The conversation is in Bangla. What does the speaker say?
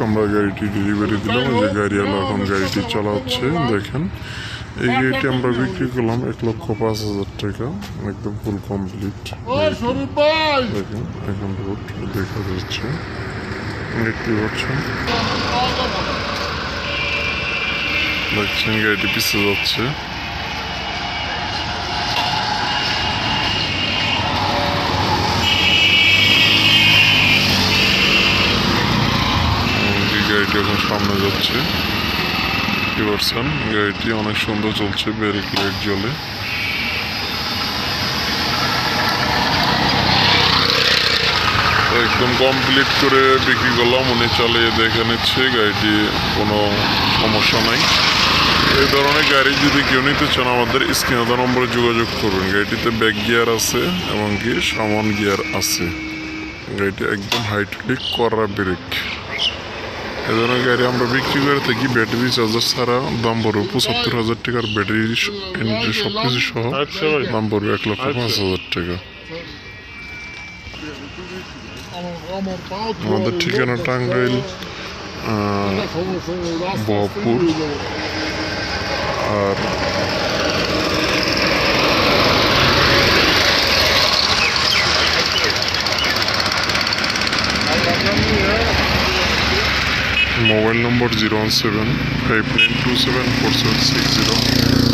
আমরা গাড়িটি ডেলিভারি দিলাম, যে গাড়িওয়ালা এখন গাড়িটি চালাচ্ছে। দেখেন এই গাড়িটি আমরা বিক্রি করলাম 1,05,000 টাকা, একদম ফুল কমপ্লিট। দেখেন এখন রোড দেখা যাচ্ছে, দেখতে পাচ্ছেন, দেখছেন গাড়িটি পিছিয়ে যাচ্ছে। গাড়িটি এখন সামনে যাচ্ছে, দেখতে পাচ্ছেন গাড়িটি অনেক সুন্দর চলছে, ব্রেক লাইট জ্বলে। একদম কমপ্লিট করে বিক্রি করলাম, উনি চালিয়ে দেখে নিচ্ছে, গাড়িটি কোনো সমস্যা নাই। এই ধরনের গাড়ি যদি কেউ নিতে চান আমাদের স্ক্রিনে নম্বরে যোগাযোগ করবেন। গাড়িটিতে ব্যাক গিয়ার আছে এবং কি সামন গিয়ার আছে। গাড়িটি একদম হাইড্রোলিক করা ব্রেক। এ ধরনের গাড়ি আমরা বিক্রি করে থাকি ব্যাটারি চার্জার ছাড়া। দাম পড়বে 75,000 টাকার, ব্যাটারি সব কিছু সহ দাম পড়বে 1,05,000 টাকা। আমাদের ঠিকানা টাঙ্গাইল বহরপুর। আর মোবাইল নম্বর 01759274760।